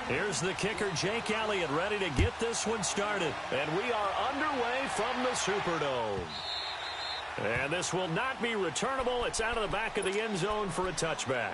Here's the kicker, Jake Elliott, ready to get this one started. And we are underway from the Superdome. And this will not be returnable. It's out of the back of the end zone for a touchback.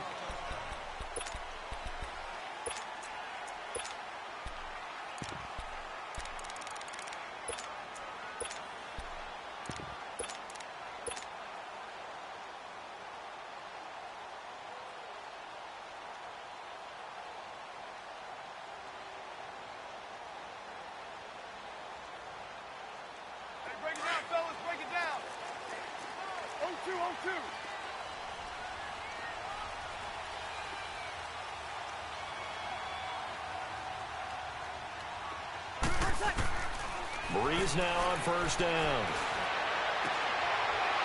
Breeze now on first down.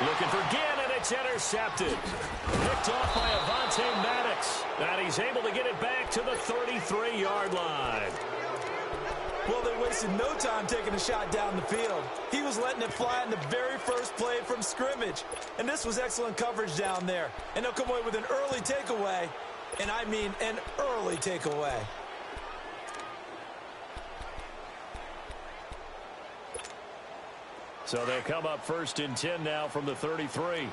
Looking for Ginn, and it's intercepted. Picked off by Avonte Maddox. And he's able to get it back to the 33-yard line. Well, they wasted no time taking a shot down the field. He was letting it fly in the very first play from scrimmage. And this was excellent coverage down there. And they'll come away with an early takeaway. And I mean an early takeaway. So they'll come up first and 10 now from the 33.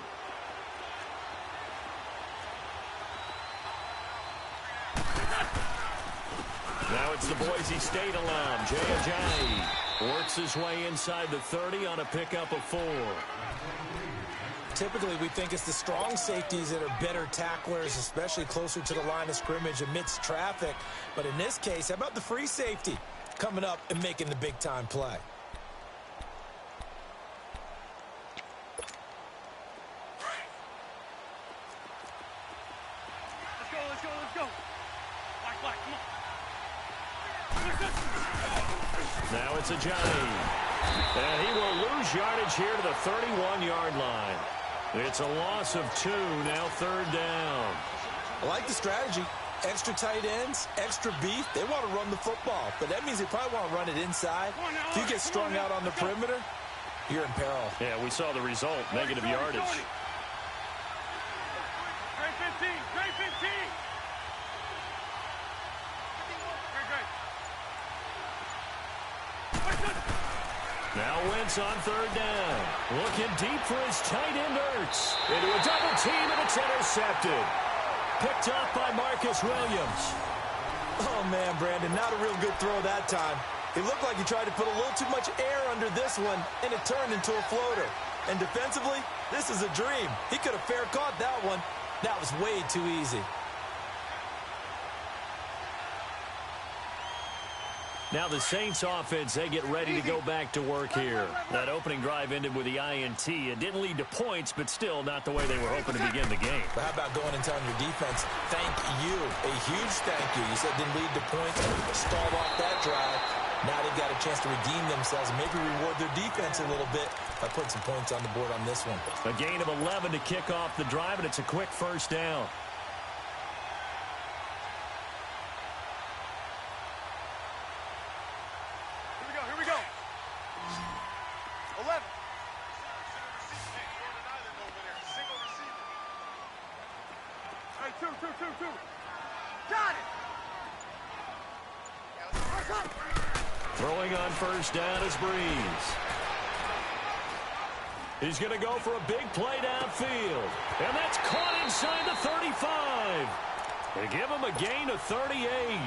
Now it's the Boise State alum, Getyaw8tup1's. Works his way inside the 30 on a pickup of 4. Typically, we think it's the strong safeties that are better tacklers, especially closer to the line of scrimmage amidst traffic. But in this case, how about the free safety coming up and making the big-time play? Now it's Ajani. And he will lose yardage here to the 31-yard line. It's a loss of 2, now third down. I like the strategy. Extra tight ends, extra beef. They want to run the football, but that means they probably want to run it inside. If you get strung out on the perimeter, you're in peril. Yeah, we saw the result, negative yardage. Great 15, great 15. Now Wentz on third down. Looking deep for his tight end, Ertz. Into a double team, and it's intercepted. Picked up by Marcus Williams. Oh, man, Brandon, not a real good throw that time. It looked like he tried to put a little too much air under this one, and it turned into a floater. And defensively, this is a dream. He could have fair caught that one. That was way too easy. Now the Saints offense, they get ready to go back to work here. That opening drive ended with the INT. It didn't lead to points, but still not the way they were hoping to begin the game. But how about going and telling your defense, thank you, a huge thank you. You said didn't lead to points, stalled off that drive. Now they've got a chance to redeem themselves and maybe reward their defense a little bit by putting some points on the board on this one. A gain of 11 to kick off the drive, and it's a quick first down. Here we go. 11. Hey, two. Got it. Throwing on first down is Breeze. He's going to go for a big play downfield. And that's caught inside the 35. They give him a gain of 38.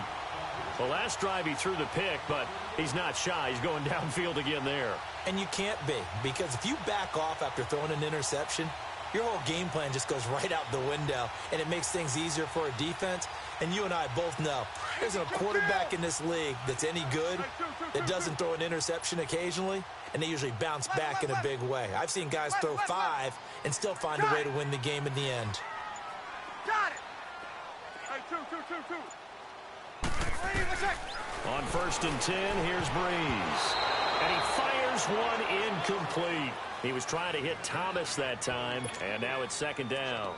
The last drive he threw the pick, but he's not shy. He's going downfield again there. And you can't be, because if you back off after throwing an interception, your whole game plan just goes right out the window, and it makes things easier for a defense. And you and I both know there's a quarterback in this league that's any good that doesn't throw an interception occasionally, and they usually bounce back in a big way. I've seen guys throw 5 and still find a way to win the game in the end. Got it. Hey, two. On first and 10, here's Breeze. And he fires one incomplete. He was trying to hit Thomas that time, and now it's second down.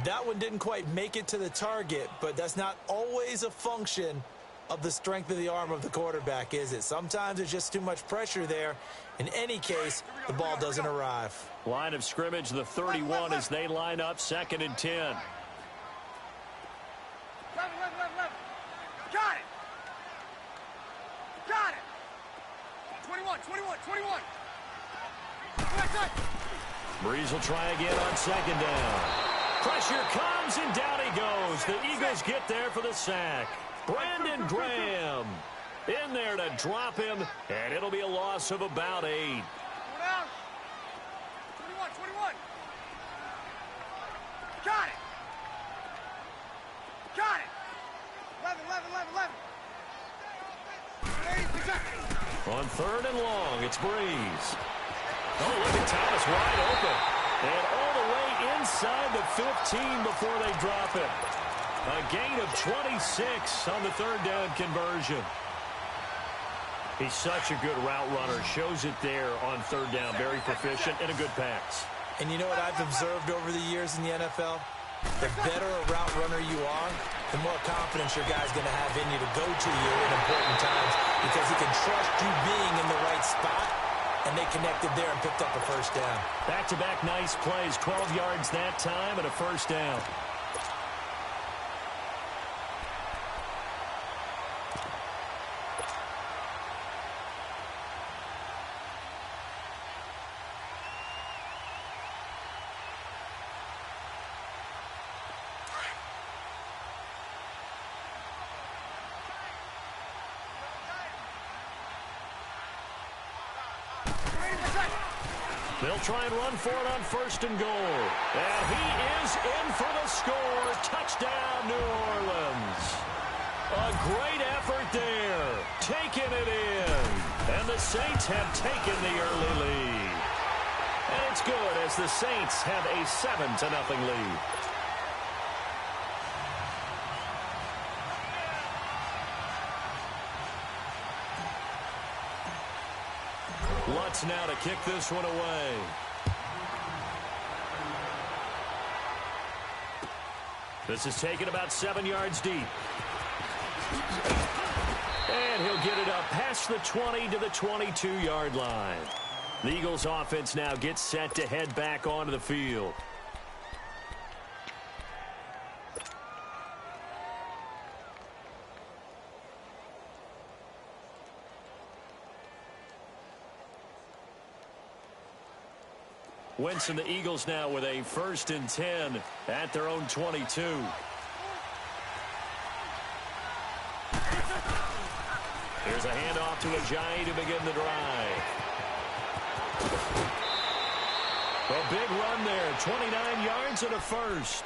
That one didn't quite make it to the target, but that's not always a function of the strength of the arm of the quarterback, is it? Sometimes there's just too much pressure there. In any case, the ball doesn't arrive. Line of scrimmage, the 31, as they line up, second and 10. 11. Got it. 21. Breeze will try again on second down. Pressure comes, and down he goes. The Eagles get there for the sack. Brandon Graham in there to drop him, and it'll be a loss of about 8. 21. Got it. 11. On third and long, it's Breeze. Oh, look at Thomas wide open. And all the way inside the 15 before they drop it. A gain of 26 on the third down conversion. He's such a good route runner. Shows it there on third down. Very proficient and a good pass. And you know what I've observed over the years in the NFL? The better a route runner you are, the more confidence your guy's going to have in you to go to you in important times because he can trust you being in the right spot, and they connected there and picked up a first down. Back-to-back nice plays, 12 yards that time and a first down. They'll try and run for it on first and goal. And he is in for the score. Touchdown, New Orleans. A great effort there. Taking it in. And the Saints have taken the early lead. And it's good as the Saints have a 7-0 lead. Lutz now to kick this one away. This is taken about 7 yards deep. And he'll get it up past the 20 to the 22-yard line. The Eagles offense now gets set to head back onto the field. Wentz and the Eagles now with a 1st and 10 at their own 22. Here's a handoff to Ajayi to begin the drive. A big run there, 29 yards and a first.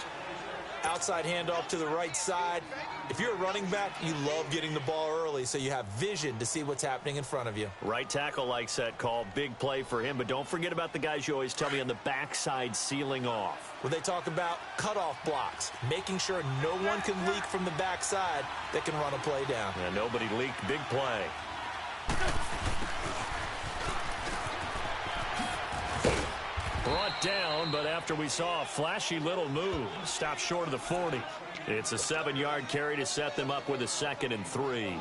Outside handoff to the right side. If you're a running back, you love getting the ball early so you have vision to see what's happening in front of you. Right tackle likes that call. Big play for him, but don't forget about the guys you always tell me on the backside sealing off. When they talk about cutoff blocks, making sure no one can leak from the backside that can run a play down. And nobody leaked. Big play. Brought down, but after we saw a flashy little move, stopped short of the 40. It's a 7-yard carry to set them up with a 2nd and 3.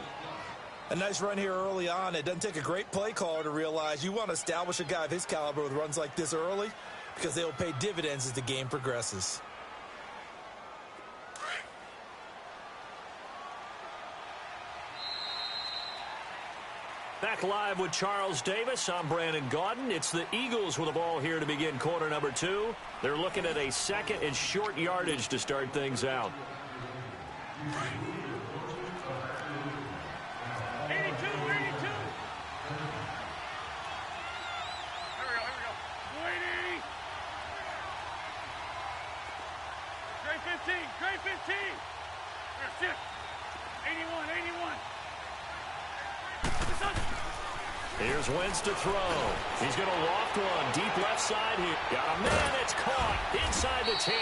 A nice run here early on. It doesn't take a great play caller to realize you want to establish a guy of his caliber with runs like this early because they will pay dividends as the game progresses. Back live with Charles Davis. I'm Brandon Gaudin. It's the Eagles with the ball here to begin quarter number 2. They're looking at a 2nd and short yardage to start things out. 82. Here we go. 20. Grade 15. Here, shift. 81. Here's Wentz to throw. He's going to loft one. Deep left side here. Got a man. It's caught inside the 10.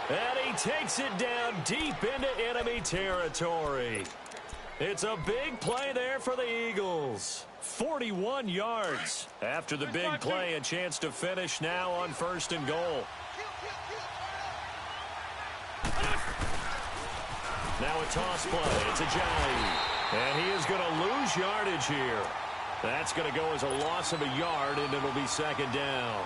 And he takes it down deep into enemy territory. It's a big play there for the Eagles. 41 yards. After the big play, a chance to finish now on 1st and goal. Now a toss play. It's Ajayi. And he is going to lose yardage here. That's going to go as a loss of a yard, and it'll be 2nd down.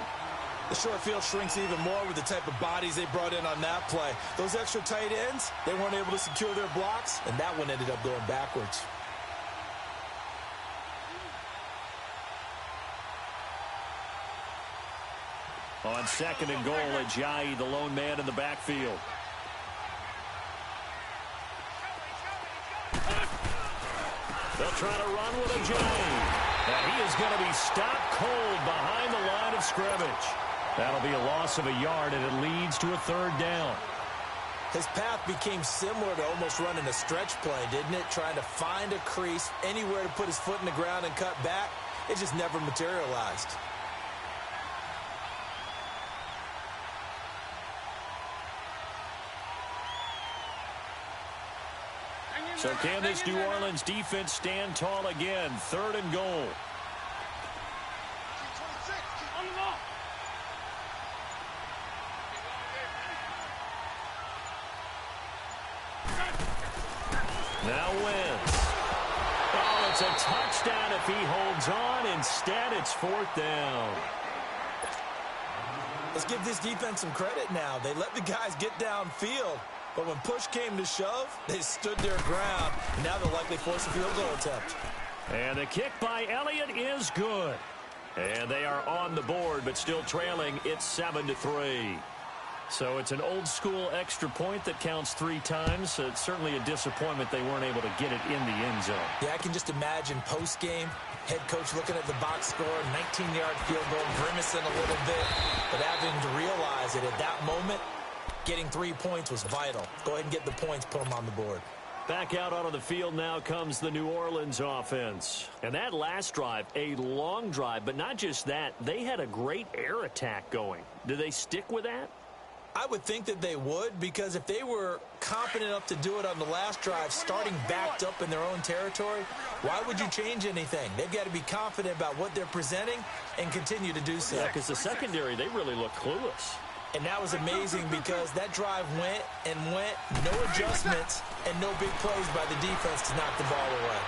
The short field shrinks even more with the type of bodies they brought in on that play. Those extra tight ends, they weren't able to secure their blocks, and that one ended up going backwards. On second and goal, Ajayi, the lone man in the backfield. They'll try to run with Ajayi. And he is going to be stopped cold behind the line of scrimmage. That'll be a loss of a yard, and it leads to a third down. His path became similar to almost running a stretch play, didn't it? Trying to find a crease, anywhere to put his foot in the ground and cut back. It just never materialized. So can this New Orleans defense stand tall again? Third and goal. Now wins. Oh, it's a touchdown if he holds on. Instead, it's fourth down. Let's give this defense some credit now. They let the guys get downfield. But when push came to shove, they stood their ground. Now they'll likely force a field goal attempt. And the kick by Elliott is good. And they are on the board, but still trailing. It's 7-3. So it's an old-school extra point that counts 3 times. So it's certainly a disappointment they weren't able to get it in the end zone. Yeah, I can just imagine post-game, head coach looking at the box score, 19-yard field goal, grimacing a little bit, but having to realize that at that moment, getting 3 points was vital. Go ahead and get the points, put them on the board. Back out onto the field now comes the New Orleans offense. And that last drive, a long drive, but not just that. They had a great air attack going. Do they stick with that? I would think that they would, because if they were confident enough to do it on the last drive, starting backed up in their own territory, why would you change anything? They've got to be confident about what they're presenting and continue to do so. Yeah, because the secondary, they really look clueless. And that was amazing because that drive went and went, no adjustments, and no big plays by the defense to knock the ball away.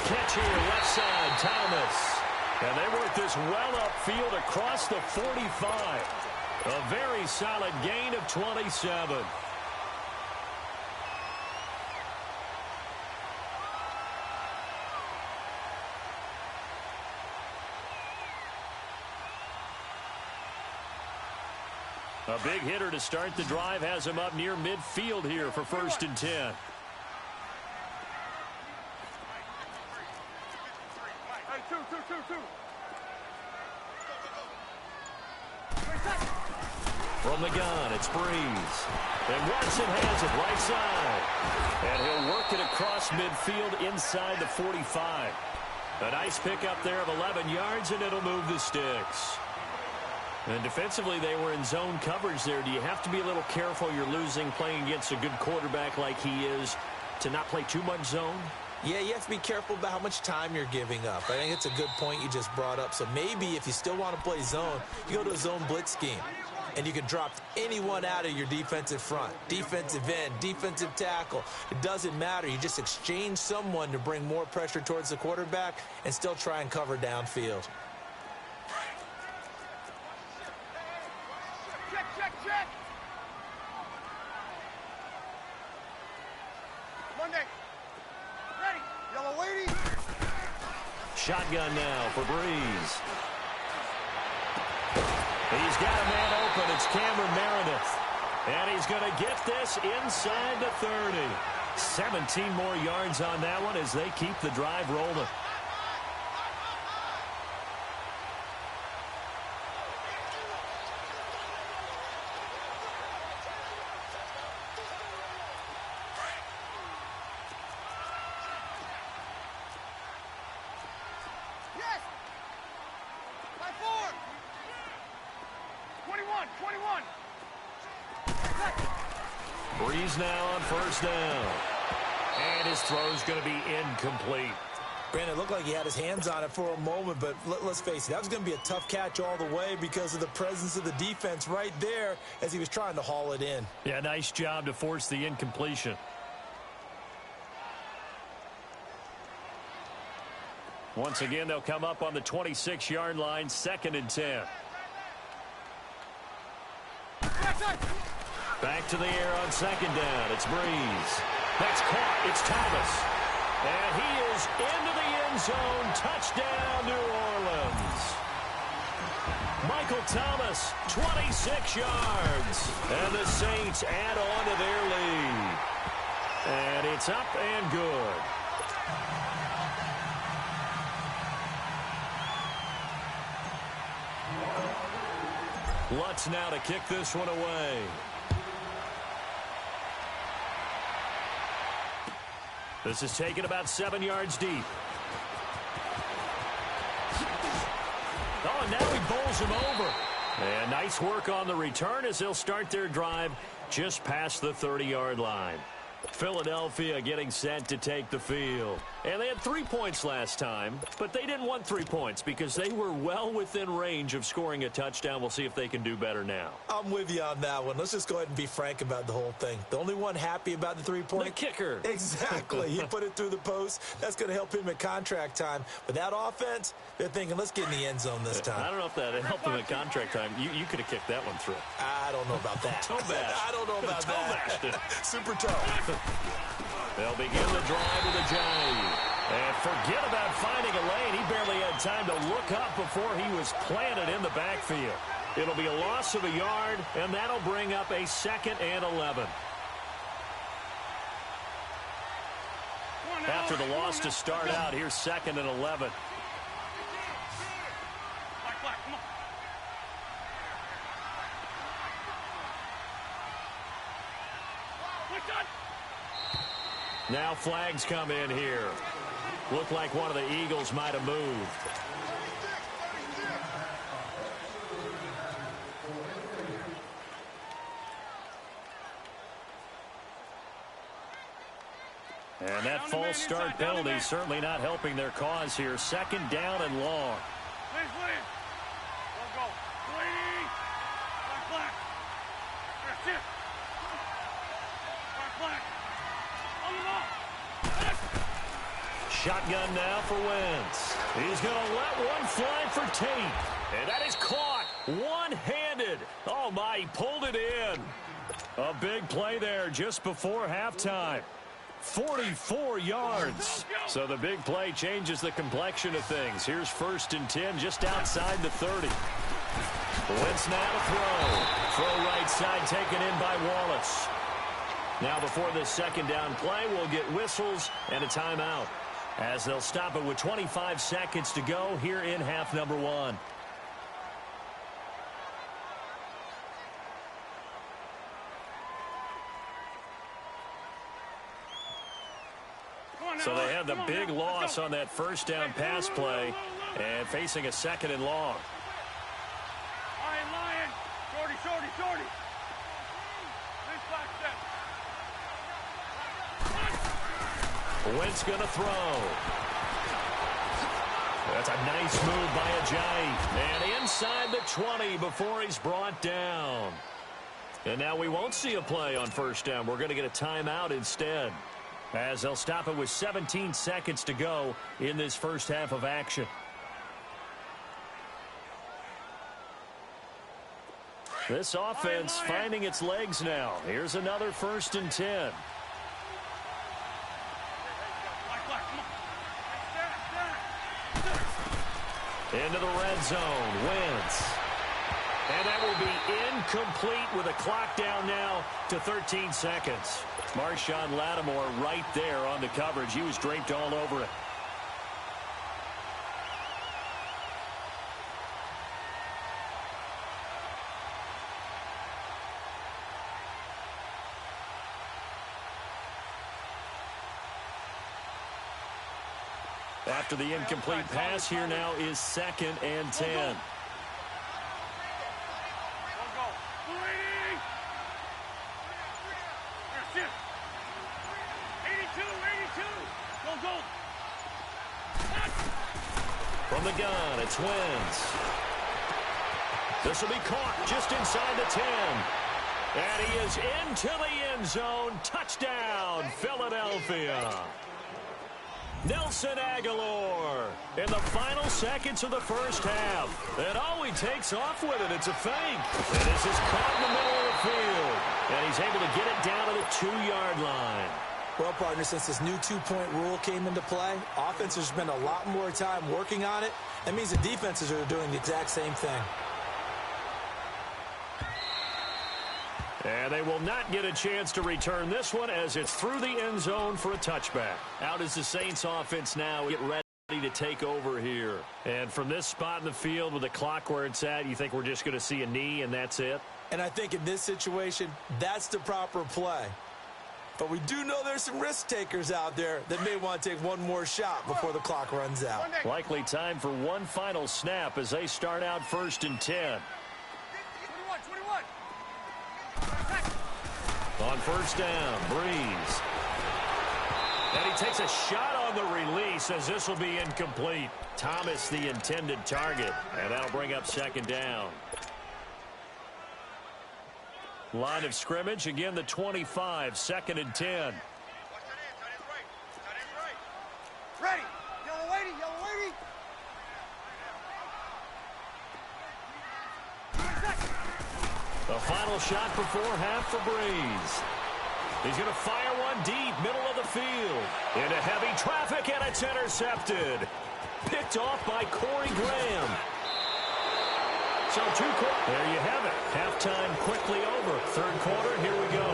Catch here, left side, Thomas. And they work this well upfield across the 45. A very solid gain of 27. A big hitter to start the drive has him up near midfield here for 1st and 10. Hey, two. From the gun, it's Breeze. And Watson has it right side. And he'll work it across midfield inside the 45. A nice pickup there of 11 yards, and it'll move the sticks. And defensively, they were in zone coverage there. Do you have to be a little careful you're losing playing against a good quarterback like he is to not play too much zone? Yeah, you have to be careful about how much time you're giving up. I think it's a good point you just brought up. So maybe if you still want to play zone, you go to a zone blitz scheme. And you can drop anyone out of your defensive front. Defensive end, defensive tackle. It doesn't matter. You just exchange someone to bring more pressure towards the quarterback and still try and cover downfield. Check. Monday. Ready. Yellow 80. Shotgun now for Breeze. He's got a man open. It's Cameron Meredith. And he's going to get this inside the 30. 17 more yards on that one as they keep the drive rolling. Yes. By 4. 21. Breeze now on 1st down. And his throw's going to be incomplete. Brandon, it looked like he had his hands on it for a moment, but let's face it, that was going to be a tough catch all the way because of the presence of the defense right there as he was trying to haul it in. Yeah, nice job to force the incompletion. Once again, they'll come up on the 26-yard line, 2nd and 10. Back to the air on 2nd down. It's Breeze. That's caught. It's Thomas. And he is into the end zone. Touchdown, New Orleans. Michael Thomas, 26 yards. And the Saints add on to their lead. And it's up and good. Lutz now to kick this one away. This is taken about 7 yards deep. Oh, and now he bowls him over. And nice work on the return as they'll start their drive just past the 30-yard line. Philadelphia getting set to take the field. And they had 3 points last time, but they didn't want 3 points because they were well within range of scoring a touchdown. We'll see if they can do better now. I'm with you on that one. Let's just go ahead and be frank about the whole thing. The only one happy about the 3-point. The kicker. Exactly. He put it through the post. That's going to help him at contract time. But that offense, they're thinking, let's get in the end zone this time. I don't know if that helped him at contract time. You could have kicked that one through. I don't know about that. Toe bash. I don't know about that. Super toe. They'll begin the drive with a jive. And forget about finding a lane. He barely had time to look up before he was planted in the backfield. It'll be a loss of a yard, and that'll bring up a 2nd and 11. After the loss to start out, here's 2nd and 11. Now flags come in here. Looked like one of the Eagles might have moved. And that false start penalty certainly not helping their cause here. 2nd down and long. Shotgun now for Wentz. He's going to let one fly for Tate. And that is caught one-handed. Oh, my, he pulled it in. A big play there just before halftime. 44 yards. So the big play changes the complexion of things. Here's 1st and 10 just outside the 30. Wentz now to throw. Throw right side taken in by Wallace. Now before this 2nd down play, we'll get whistles and a timeout, as they'll stop it with 25 seconds to go here in half number 1. So they had the big loss on that 1st down pass play and facing a 2nd and long. Shorty. Wentz going to throw. That's a nice move by Ajayi. And inside the 20 before he's brought down. And now we won't see a play on 1st down. We're going to get a timeout instead, as they'll stop it with 17 seconds to go in this first half of action. This offense finding its legs now. Here's another 1st and 10. Into the red zone. Wentz. And that will be incomplete with a clock down now to 13 seconds. Marshawn Lattimore right there on the coverage. He was draped all over it. After the incomplete pass, here now is 2nd and 10. From the gun, it's Wentz. This will be caught just inside the 10. And he is into the end zone. Touchdown, Philadelphia. Nelson Aguilar in the final seconds of the first half. And oh, he takes off with it. It's a fake. And this is caught in the middle of the field. And he's able to get it down to the 2-yard line. Well, partner, since this new two-point rule came into play, offenses spend a lot more time working on it. That means the defenses are doing the exact same thing. And they will not get a chance to return this one as it's through the end zone for a touchback. Out is the Saints offense now. Get ready to take over here. And from this spot in the field with the clock where it's at, you think we're just going to see a knee and that's it? And I think in this situation, that's the proper play. But we do know there's some risk takers out there that may want to take one more shot before the clock runs out. Likely time for one final snap as they start out 1st and 10. 21. On 1st down, Breeze. And he takes a shot on the release as this will be incomplete. Thomas the intended target, and that'll bring up 2nd down. Line of scrimmage, again the 25, 2nd and 10. Ready. Yellow 80. The final shot before half for Breeze. He's going to fire one deep, middle of the field. Into heavy traffic, and it's intercepted. Picked off by Corey Graham. So there you have it. Halftime quickly over. 3rd quarter, here we go.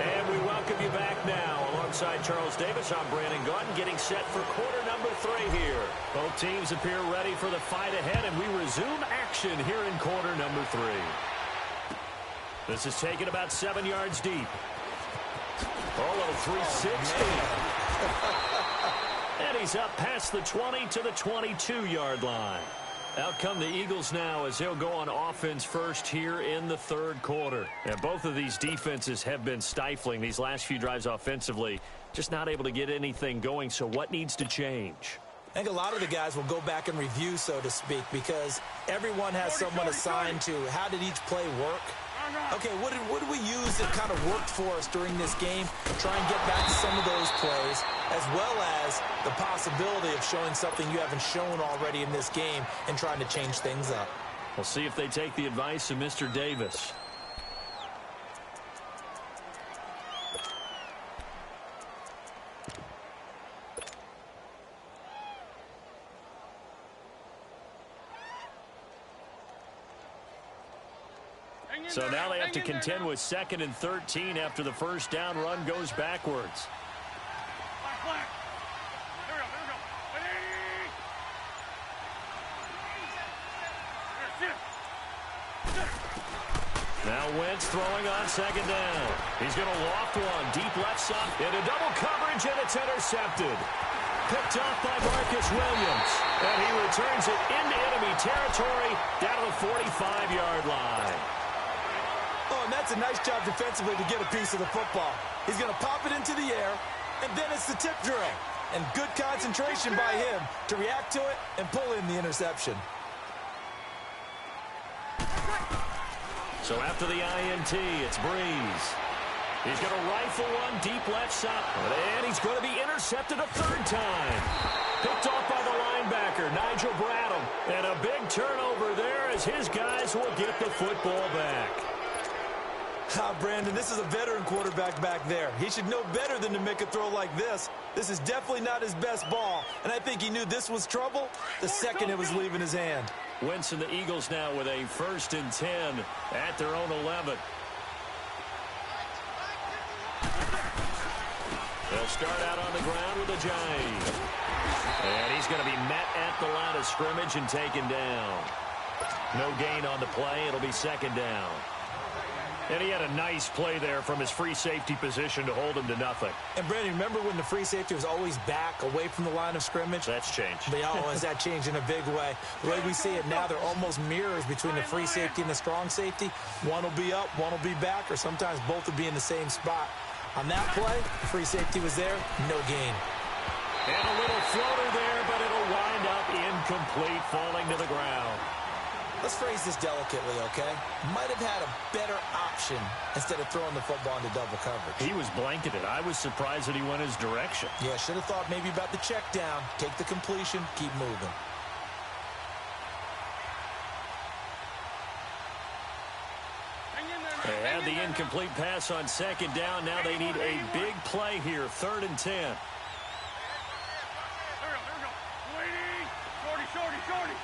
And we welcome you back now. Alongside Charles Davis, I'm Brandon Gaudin, getting set for quarter number 3 here. Both teams appear ready for the fight ahead, and we resume action here in quarter number 3. This is taken about 7 yards deep. Oh, little 360. And he's up past the 20 to the 22-yard line. Out come the Eagles now as they'll go on offense first here in the 3rd quarter. And both of these defenses have been stifling these last few drives offensively. Just not able to get anything going, so what needs to change? I think a lot of the guys will go back and review, so to speak, because everyone has someone assigned to how did each play work. Okay, what did we use that kind of worked for us during this game? Try and get back to some of those plays, as well as the possibility of showing something you haven't shown already in this game and trying to change things up. We'll see if they take the advice of Mr. Davis. So now they have to contend with 2nd and 13 after the 1st down run goes backwards. Now Wentz throwing on 2nd down. He's going to loft one deep left side into double coverage, and it's intercepted. Picked off by Marcus Williams, and he returns it into enemy territory down to the 45-yard line. Oh, and that's a nice job defensively to get a piece of the football. He's going to pop it into the air, and then it's the tip drill. And good concentration by him to react to it and pull in the interception. So after the INT, it's Breeze. He's going to rifle one deep left side, and he's going to be intercepted a 3rd time. Picked off by the linebacker, Nigel Bradham. And a big turnover there as his guys will get the football back. Brandon, this is a veteran quarterback back there. He should know better than to make a throw like this. This is definitely not his best ball, and I think he knew this was trouble the second it was leaving his hand. Wentz and the Eagles now with a 1st and 10 at their own 11. They'll start out on the ground with a jive. And he's going to be met at the line of scrimmage and taken down. No gain on the play. It'll be 2nd down. And he had a nice play there from his free safety position to hold him to nothing. And, Brandon, remember when the free safety was always back away from the line of scrimmage? That's changed. But, has that changed in a big way? The way we see it now, they're almost mirrors between the free safety and the strong safety. One will be up, one will be back, or sometimes both will be in the same spot. On that play, the free safety was there, no gain. And a little floater there, but it'll wind up incomplete, falling to the ground. Let's phrase this delicately, okay? Might have had a better option instead of throwing the football into double coverage. He was blanketed. I was surprised that he went his direction. Yeah, should have thought maybe about the check down, take the completion, keep moving. And the incomplete pass on second down. Now they need a big play here, 3rd and 10. There we go. Waiting. Shorty.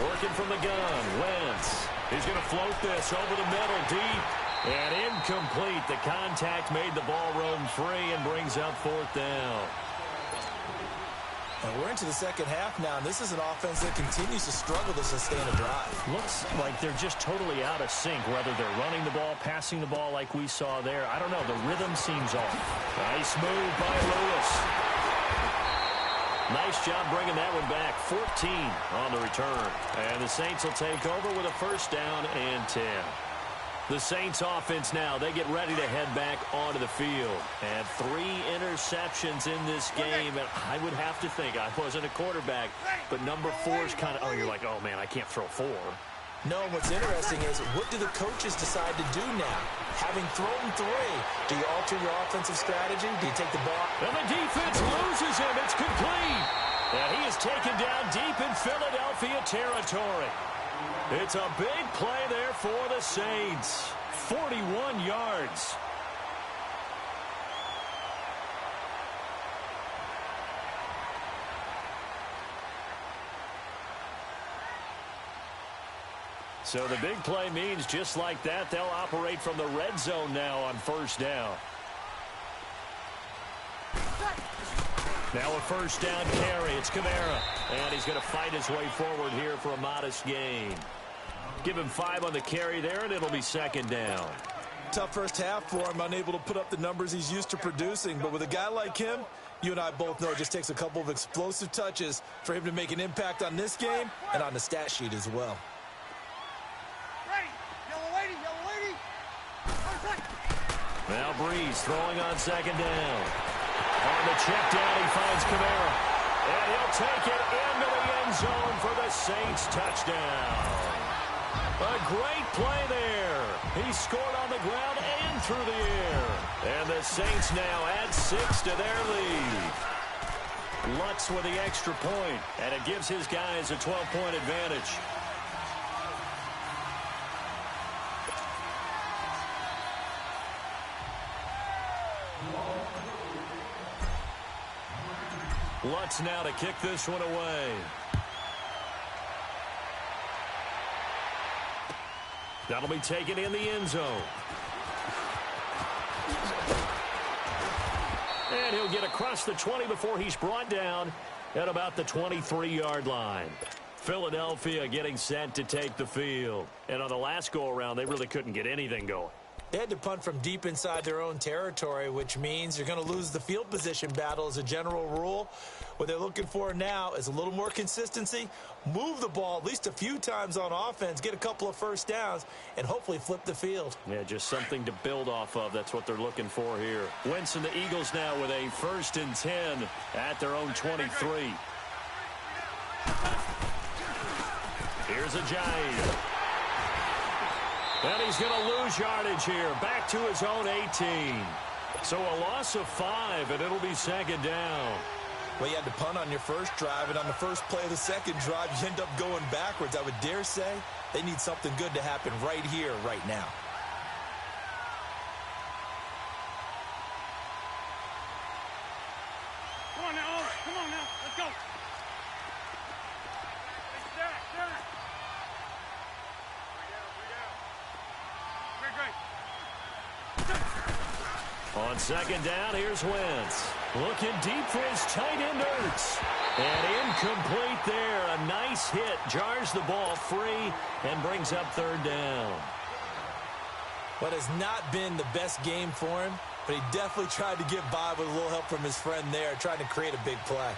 Working from the gun, Wentz. He's going to float this over the middle, deep, and incomplete. The contact made the ball roam free and brings up 4th down. And we're into the second half now, and this is an offense that continues to struggle to sustain a drive. Looks like they're just totally out of sync, whether they're running the ball, passing the ball like we saw there. I don't know. The rhythm seems off. Nice move by Lewis. Nice job bringing that one back. 14 on the return. And the Saints will take over with a 1st down and 10. The Saints offense now, they get ready to head back onto the field. And 3 interceptions in this game. And I would have to think, I wasn't a quarterback, but number 4 is kind of, oh, you're like, oh, man, I can't throw 4. No, what's interesting is, what do the coaches decide to do now? Having thrown 3, do you alter your offensive strategy? Do you take the ball? And the defense loses him. It's complete. And he is taken down deep in Philadelphia territory. It's a big play there for the Saints. 41 yards. So the big play means just like that, they'll operate from the red zone now on 1st down. Now a 1st down carry. It's Kamara. And he's going to fight his way forward here for a modest gain. Give him 5 on the carry there, and it'll be 2nd down. Tough first half for him, unable to put up the numbers he's used to producing. But with a guy like him, you and I both know it just takes a couple of explosive touches for him to make an impact on this game and on the stat sheet as well. Ready. Yellow lady. Now Breeze throwing on 2nd down. On the check down, he finds Kamara. And he'll take it into the end zone for the Saints touchdown. A great play there. He scored on the ground and through the air. And the Saints now add 6 to their lead. Lutz with the extra point, and it gives his guys a 12-point advantage. Lutz now to kick this one away. That'll be taken in the end zone. And he'll get across the 20 before he's brought down at about the 23-yard line. Philadelphia getting set to take the field. And on the last go-around, they really couldn't get anything going. They had to punt from deep inside their own territory, which means you're going to lose the field position battle as a general rule. What they're looking for now is a little more consistency, move the ball at least a few times on offense, get a couple of 1st downs, and hopefully flip the field. Yeah, just something to build off of. That's what they're looking for here. Wentz and the Eagles now with a 1st and 10 at their own 23. Here's Ajayi. And he's going to lose yardage here. Back to his own 18. So a loss of 5, and it'll be 2nd down. Well, you had to punt on your first drive, and on the first play of the second drive, you end up going backwards. I would dare say they need something good to happen right here, right now. Come on now. Let's go. Derek. On 2nd down, here's Wentz. Looking deep for his tight end, Ertz. And incomplete there. A nice hit. Jars the ball free and brings up 3rd down. What has not been the best game for him, but he definitely tried to get by with a little help from his friend there, trying to create a big play.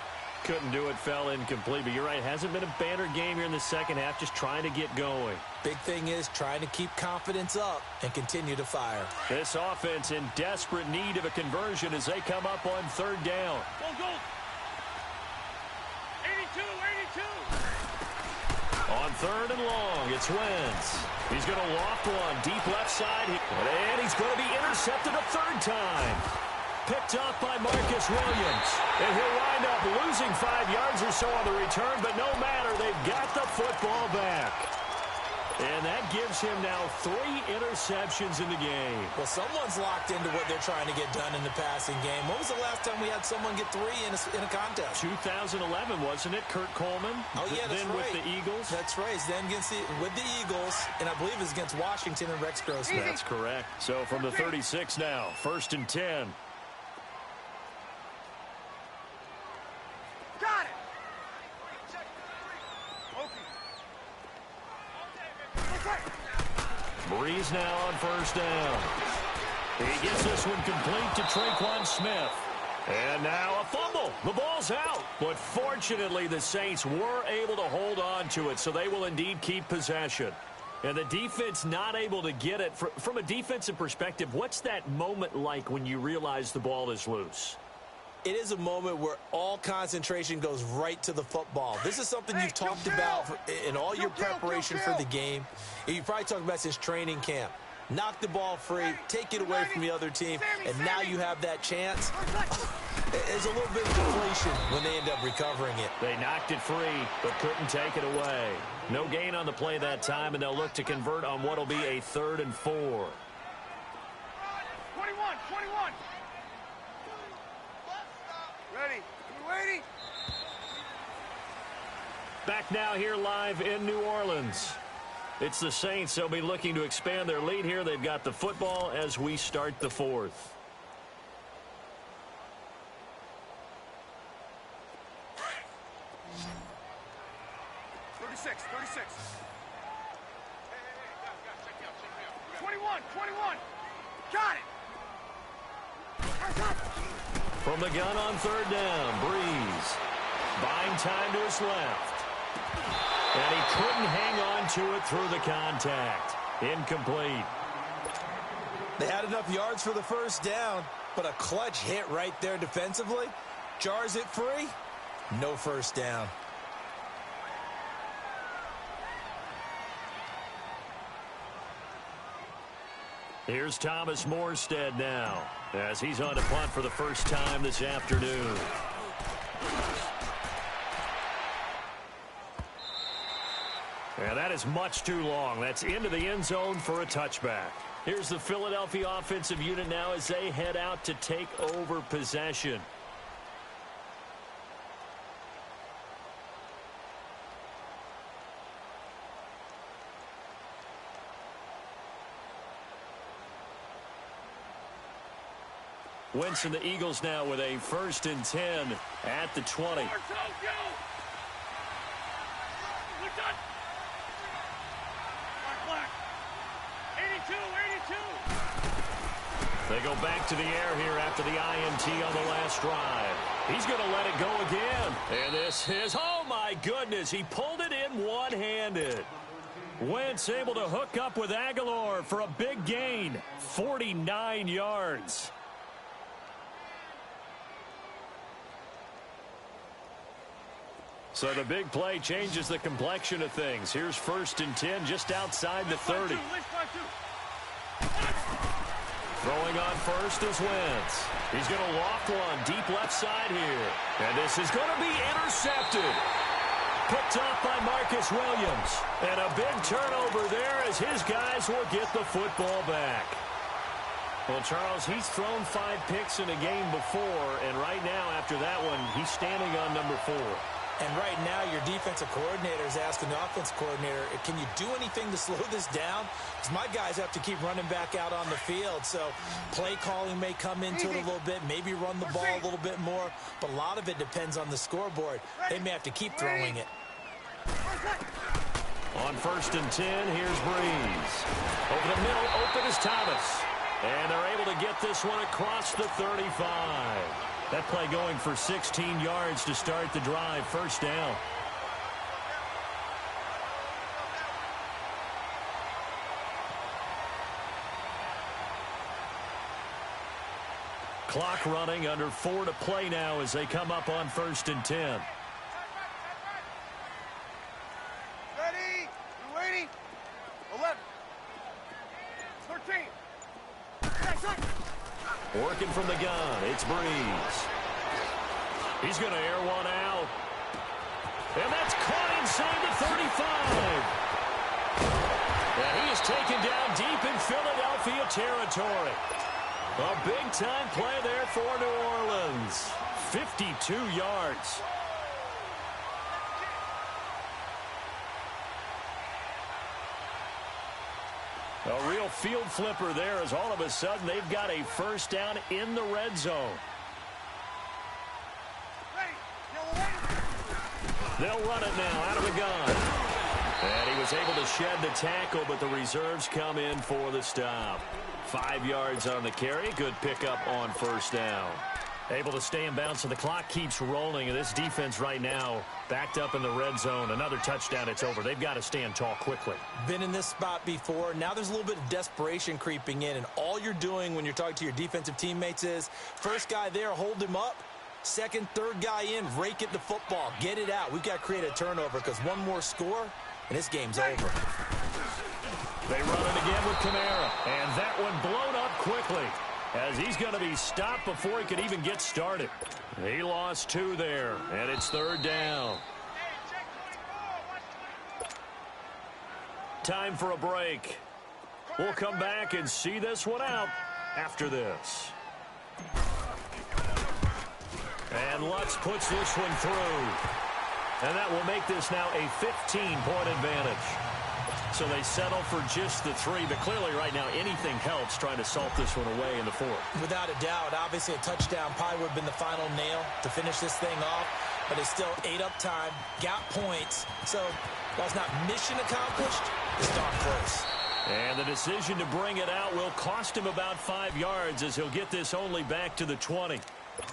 Couldn't do it, fell incomplete. But you're right, hasn't been a banner game here in the second half, just trying to get going. Big thing is trying to keep confidence up and continue to fire. This offense in desperate need of a conversion as they come up on 3rd down. Go. 82. On 3rd and long, it's Wentz. He's going to loft one deep left side. And he's going to be intercepted a 3rd time. Picked off by Marcus Williams. And he'll wind up losing 5 yards or so on the return, but no matter, they've got the football back. And that gives him now 3 interceptions in the game. Well, someone's locked into what they're trying to get done in the passing game. When was the last time we had someone get 3 in a contest? 2011, wasn't it, Kurt Coleman? Oh, yeah, that's then right. with the Eagles. That's right. Then with the Eagles, and I believe it's against Washington and Rex Grossman. That's correct. So from the 36 now, 1st and 10. Got it. Breeze now on 1st down. He gets this one complete to Traquan Smith. And now a fumble. The ball's out. But fortunately, the Saints were able to hold on to it, so they will indeed keep possession. And the defense not able to get it. From a defensive perspective, what's that moment like when you realize the ball is loose? It is a moment where all concentration goes right to the football. This is something you've talked about in all your preparation for the game. You probably talked about since training camp. Knock the ball free, take it away from the other team, and now you have that chance. There's a little bit of deflation when they end up recovering it. They knocked it free, but couldn't take it away. No gain on the play that time, and they'll look to convert on what will be a 3rd and 4. 21. Ready. You waiting? Back now here live in New Orleans. It's the Saints. They'll be looking to expand their lead here. They've got the football as we start the 4th. Got it. From the gun on 3rd down, Breeze. Buying time to his left. And he couldn't hang on to it through the contact. Incomplete. They had enough yards for the 1st down, but a clutch hit right there defensively jars it free. No 1st down. Here's Thomas Morstead now, as he's on to punt for the first time this afternoon. And that is much too long. That's into the end zone for a touchback. Here's the Philadelphia offensive unit now as they head out to take over possession. Wentz and the Eagles now with a 1st and 10 at the 20. They go back to the air here after the INT on the last drive. He's going to let it go again. And this is, oh my goodness, he pulled it in one-handed. Wentz able to hook up with Aguilar for a big gain, 49 yards. So the big play changes the complexion of things. Here's 1st and 10 just outside the 30. Throwing on 1st is Wentz. He's going to loft one deep left side here. And this is going to be intercepted. Picked off by Marcus Williams. And a big turnover there as his guys will get the football back. Well, Charles, he's thrown 5 picks in a game before. And right now, after that one, he's standing on number 4. And right now, your defensive coordinator is asking the offensive coordinator, can you do anything to slow this down? Because my guys have to keep running back out on the field. So play calling may come into it a little bit, maybe run the ball a little bit more. But a lot of it depends on the scoreboard. They may have to keep throwing it. On 1st and 10, here's Breeze. Over the middle, open is Thomas. And they're able to get this one across the 35. That play going for 16 yards to start the drive. 1st down. Clock running, under 4 to play now as they come up on 1st and 10. Ready? You waiting? 11. 13. Working from the gun, it's Breeze. He's going to air one out. And that's caught inside the 35. And he is taken down deep in Philadelphia territory. A big-time play there for New Orleans. 52 yards. A real field flipper there as all of a sudden they've got a first down in the red zone. They'll run it now out of the gun. And he was able to shed the tackle, but the reserves come in for the stop. 5 yards on the carry. Good pickup on first down. Able to stay in bounds, so the clock keeps rolling. And this defense right now backed up in the red zone. Another touchdown, it's over. They've got to stand tall quickly. Been in this spot before. Now there's a little bit of desperation creeping in. And all you're doing when you're talking to your defensive teammates is, first guy there, hold him up. Second, third guy in, rake at the football. Get it out. We've got to create a turnover because one more score, and this game's over. They run it again with Kamara. And that one blown up quickly, as he's going to be stopped before he could even get started. He lost 2 there, and it's third down. Time for a break. We'll come back and see this one out after this. And Lutz puts this one through. And that will make this now a 15-point advantage. So they settle for just the 3, but clearly right now anything helps trying to salt this one away in the 4th. Without a doubt, obviously a touchdown probably would have been the final nail to finish this thing off, but it's still 8 up time, got points, so while it's not mission accomplished, it's darn close. And the decision to bring it out will cost him about 5 yards as he'll get this only back to the 20.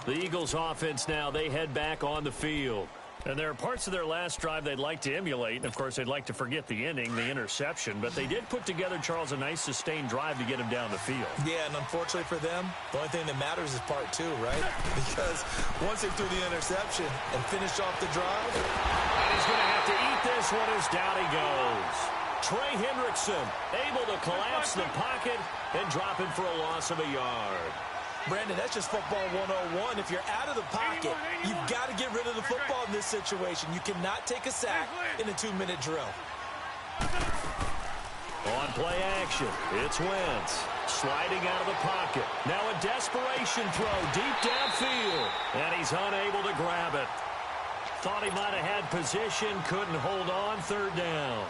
The Eagles offense now, they head back on the field. And there are parts of their last drive they'd like to emulate. And, of course, they'd like to forget the ending, the interception. But they did put together, Charles, a nice sustained drive to get him down the field. Yeah, and unfortunately for them, the only thing that matters is part 2, right? Because once they threw the interception and finished off the drive. And he's going to have to eat this one as down he goes. Trey Hendrickson able to collapse the pocket and drop him for a loss of a yard. Brandon, that's just football 101. If you're out of the pocket, you've got to get rid of the football in this situation. You cannot take a sack in a 2-minute drill. On play action, it's Wentz sliding out of the pocket. Now a desperation throw deep downfield, and he's unable to grab it. Thought he might have had position, couldn't hold on, third down.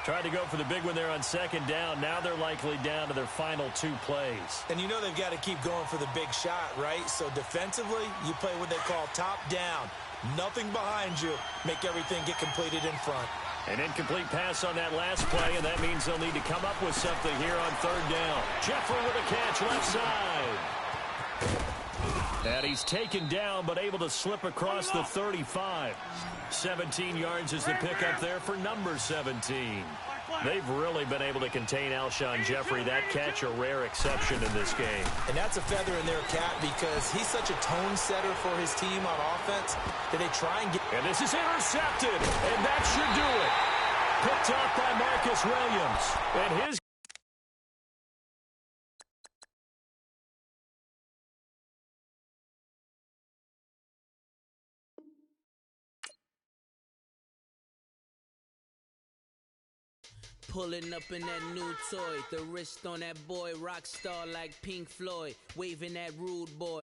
Tried to go for the big one there on second down. Now they're likely down to their final 2 plays. And you know they've got to keep going for the big shot, right? So defensively, you play what they call top down. Nothing behind you. Make everything get completed in front. An incomplete pass on that last play, and that means they'll need to come up with something here on third down. Jeffrey with a catch left side. And he's taken down, but able to slip across the 35. 17 yards is the pickup there for number 17. They've really been able to contain Alshon Jeffrey. That catch a rare exception in this game. And that's a feather in their cap because he's such a tone setter for his team on offense that they try and get. And this is intercepted, and that should do it. Picked off by Marcus Williams. And his Pulling up in that new toy, the wrist on that boy, rock star like Pink Floyd, waving that rude boy.